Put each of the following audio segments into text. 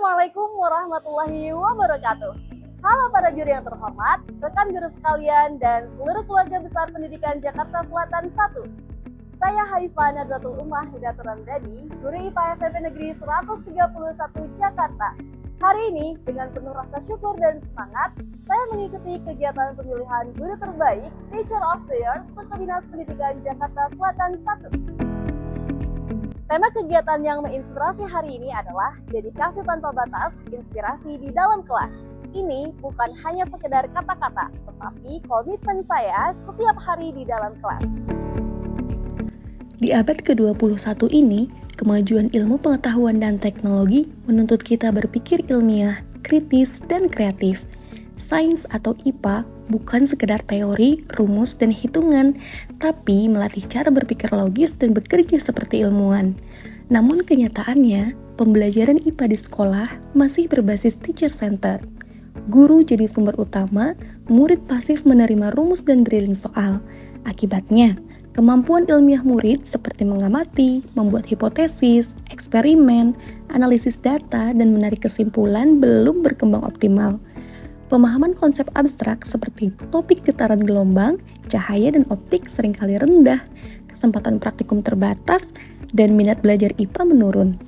Assalamualaikum warahmatullahi wabarakatuh. Halo para juri yang terhormat, rekan guru sekalian, dan seluruh keluarga besar pendidikan Jakarta Selatan 1. Saya Haifah Nadratul Ummah Hidayatul Ramdhani, guru IPA SMP Negeri 131 Jakarta. Hari ini dengan penuh rasa syukur dan semangat, saya mengikuti kegiatan pemilihan guru terbaik Teacher of the Year Sekodinas Pendidikan Jakarta Selatan 1. Tema kegiatan yang menginspirasi hari ini adalah dedikasi tanpa batas, inspirasi di dalam kelas. Ini bukan hanya sekedar kata-kata, tetapi komitmen saya setiap hari di dalam kelas. Di abad ke-21 ini, kemajuan ilmu pengetahuan dan teknologi menuntut kita berpikir ilmiah, kritis, dan kreatif. Sains atau IPA bukan sekedar teori, rumus, dan hitungan, tapi melatih cara berpikir logis dan bekerja seperti ilmuwan. Namun kenyataannya, pembelajaran IPA di sekolah masih berbasis teacher center. Guru jadi sumber utama, murid pasif menerima rumus dan drilling soal. Akibatnya, kemampuan ilmiah murid seperti mengamati, membuat hipotesis, eksperimen, analisis data, dan menarik kesimpulan belum berkembang optimal. Pemahaman konsep abstrak seperti topik getaran gelombang, cahaya, dan optik seringkali rendah, kesempatan praktikum terbatas, dan minat belajar IPA menurun.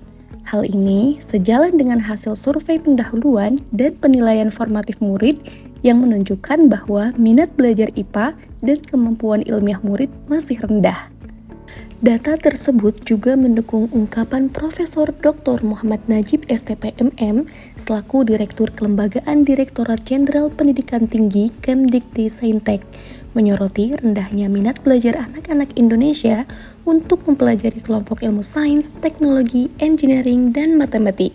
Hal ini sejalan dengan hasil survei pendahuluan dan penilaian formatif murid yang menunjukkan bahwa minat belajar IPA dan kemampuan ilmiah murid masih rendah. Data tersebut juga mendukung ungkapan Profesor Dr. Muhammad Najib STP MM selaku Direktur Kelembagaan Direktorat Jenderal Pendidikan Tinggi Kemdikti-Saintek, menyoroti rendahnya minat belajar anak-anak Indonesia untuk mempelajari kelompok ilmu sains, teknologi, engineering, dan matematik.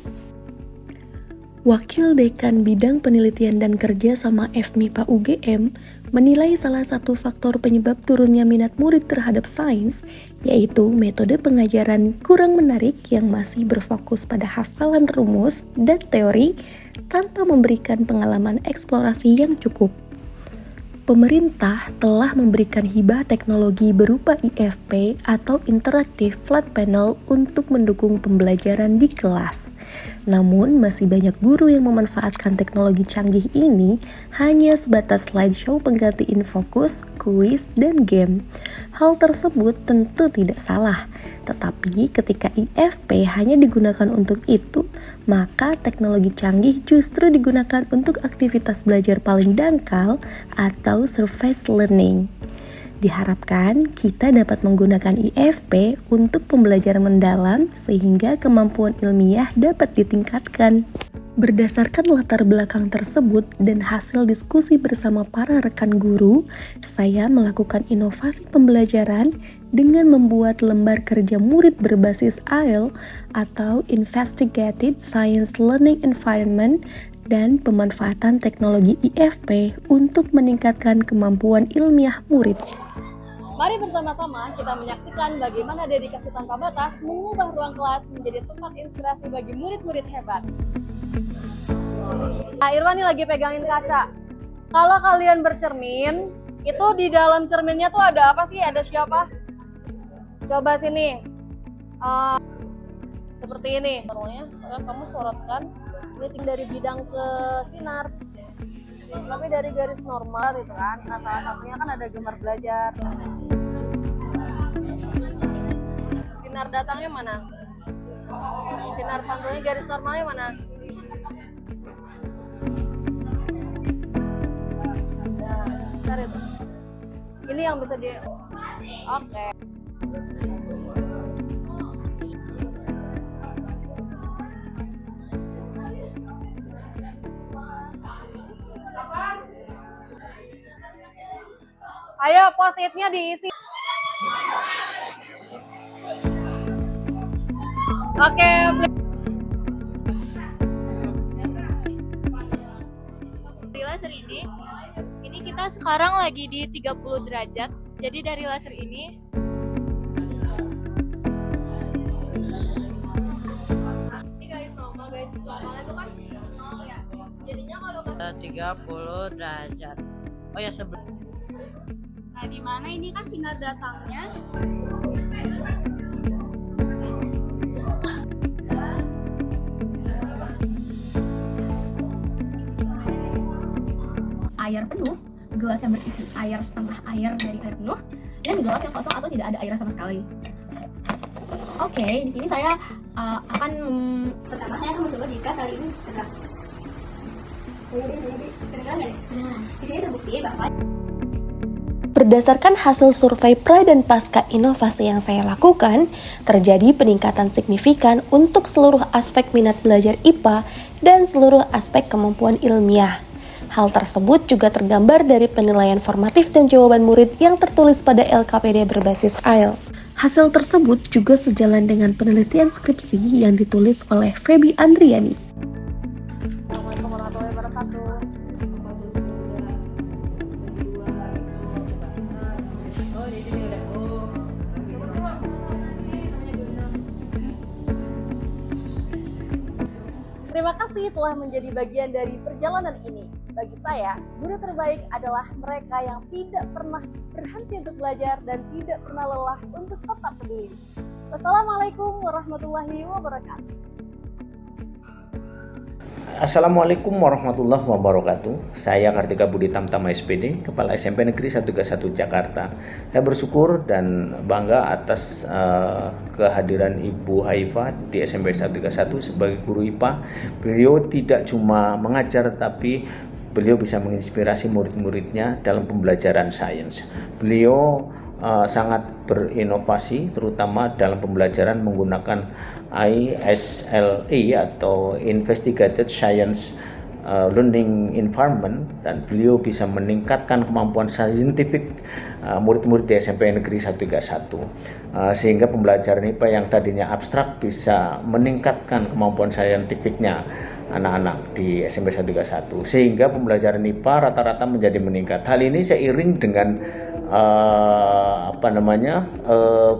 Wakil Dekan Bidang Penelitian dan Kerja sama FMIPA UGM menilai salah satu faktor penyebab turunnya minat murid terhadap sains, yaitu metode pengajaran kurang menarik yang masih berfokus pada hafalan rumus dan teori tanpa memberikan pengalaman eksplorasi yang cukup. Pemerintah telah memberikan hibah teknologi berupa IFP atau Interactive Flat Panel untuk mendukung pembelajaran di kelas. Namun, masih banyak guru yang memanfaatkan teknologi canggih ini hanya sebatas slideshow pengganti infokus, kuis, dan game. Hal tersebut tentu tidak salah, tetapi ketika IFP hanya digunakan untuk itu, maka teknologi canggih justru digunakan untuk aktivitas belajar paling dangkal atau surface learning. Diharapkan kita dapat menggunakan IFP untuk pembelajaran mendalam sehingga kemampuan ilmiah dapat ditingkatkan. Berdasarkan latar belakang tersebut dan hasil diskusi bersama para rekan guru, saya melakukan inovasi pembelajaran dengan membuat lembar kerja murid berbasis AIL atau Investigated Science Learning Environment dan pemanfaatan teknologi IFP untuk meningkatkan kemampuan ilmiah murid. Mari bersama-sama kita menyaksikan bagaimana dedikasi tanpa batas mengubah ruang kelas menjadi tempat inspirasi bagi murid-murid hebat. Nah, Irwan nih lagi pegangin kaca. Kalau kalian bercermin, itu di dalam cerminnya tuh ada apa sih? Ada siapa? Coba sini. Seperti ini. Caranya kamu sorotkan rating dari bidang ke sinar. Tapi dari garis normal gitu kan. Nah, salah satunya kan ada gambar belajar. Sinar datangnya mana? Sinar pantulnya garis normalnya mana? Nah, itu. Ini yang bisa di... Oke. Ayo post-it-nya diisi. Oke. Dari laser ini kita sekarang lagi di 30 derajat. Jadi dari laser ini guys, normal guys. Normalnya itu kan nol ya. Jadinya kalau ke 30 derajat. Oh ya, sebelum. Nah, di mana ini kan sinar datangnya. air penuh, gelas yang berisi air setengah air dari air penuh, dan gelas yang kosong atau tidak ada air sama sekali. Oke, di sini saya akan pertama saya akan mencoba jika tali ini tegak. Kedengaran nggak? Nah, di sini terbukti bahwa Berdasarkan hasil survei pra dan pasca inovasi yang saya lakukan, terjadi peningkatan signifikan untuk seluruh aspek minat belajar IPA dan seluruh aspek kemampuan ilmiah. Hal tersebut juga tergambar dari penilaian formatif dan jawaban murid yang tertulis pada LKPD berbasis IELTS. Hasil tersebut juga sejalan dengan penelitian skripsi yang ditulis oleh Feby Andriani. Assalamualaikum warahmatullahi wabarakatuh. Terima kasih telah menjadi bagian dari perjalanan ini. Bagi saya, guru terbaik adalah mereka yang tidak pernah berhenti untuk belajar dan tidak pernah lelah untuk tetap peduli. Wassalamualaikum warahmatullahi wabarakatuh. Assalamualaikum warahmatullahi wabarakatuh. Saya Kartika Budi Tamtama SPD, Kepala SMP Negeri 131 Jakarta. Saya bersyukur dan bangga atas kehadiran Ibu Haifa di SMP 131 sebagai guru IPA. Beliau tidak cuma mengajar, tapi beliau bisa menginspirasi murid-muridnya dalam pembelajaran sains. Beliau sangat berinovasi, terutama dalam pembelajaran menggunakan ISLE atau Investigated Science Learning Environment, dan beliau bisa meningkatkan kemampuan saintifik murid-murid di SMP Negeri 131, sehingga pembelajaran IPA yang tadinya abstrak bisa meningkatkan kemampuan saintifiknya anak-anak di SMP 131, sehingga pembelajaran IPA rata-rata menjadi meningkat. Hal ini seiring dengan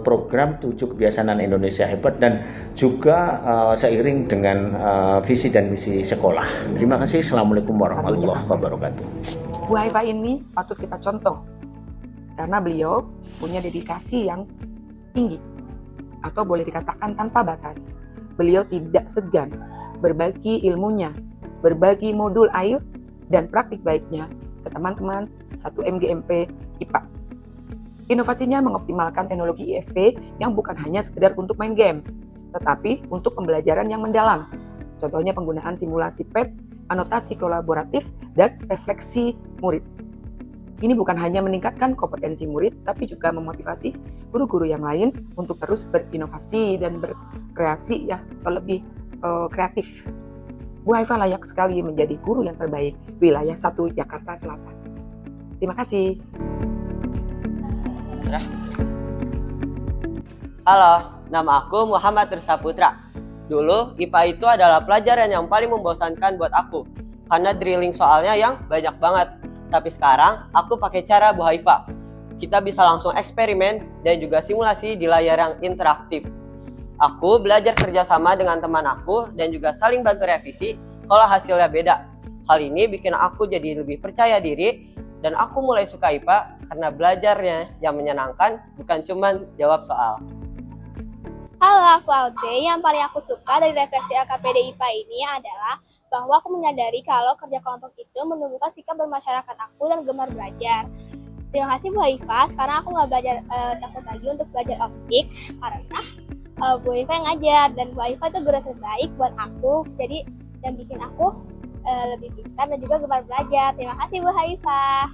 program 7 Kebiasaan Indonesia Hebat, dan juga seiring dengan visi dan misi sekolah. Terima kasih. Assalamualaikum warahmatullahi wabarakatuh. Bu Haifa ini patut kita contoh karena beliau punya dedikasi yang tinggi, atau boleh dikatakan tanpa batas. Beliau tidak segan berbagi ilmunya, berbagi modul IELTS dan praktik baiknya ke teman-teman 1 MGMP IPA. Inovasinya mengoptimalkan teknologi IFP yang bukan hanya sekedar untuk main game, tetapi untuk pembelajaran yang mendalam. Contohnya penggunaan simulasi PEP, anotasi kolaboratif, dan refleksi murid. Ini bukan hanya meningkatkan kompetensi murid, tapi juga memotivasi guru-guru yang lain untuk terus berinovasi dan berkreasi atau lebih kreatif. Bu Haifa layak sekali menjadi guru yang terbaik wilayah 1 Jakarta Selatan. Terima kasih. Halo, nama aku Muhammad Rizka Putra. Dulu IPA itu adalah pelajaran yang paling membosankan buat aku karena drilling soalnya yang banyak banget. Tapi sekarang aku pakai cara Bu Haifa. Kita bisa langsung eksperimen dan juga simulasi di layar yang interaktif. Aku belajar kerjasama dengan teman aku dan juga saling bantu revisi kalau hasilnya beda. Hal ini bikin aku jadi lebih percaya diri dan aku mulai suka IPA karena belajarnya yang menyenangkan, bukan cuma jawab soal. Halo, aku Audrey. Yang paling aku suka dari refleksi LKPD IPA ini adalah bahwa aku menyadari kalau kerja kelompok itu menumbuhkan sikap bermasyarakat aku dan gemar belajar. Terima kasih Bu Haifa. Sekarang aku nggak belajar takut lagi untuk belajar optik karena Bu Haifa yang ngajar, dan Bu Haifa itu guru terbaik buat aku, jadi yang bikin aku lebih pintar dan juga gemar belajar. Terima kasih Bu Haifa.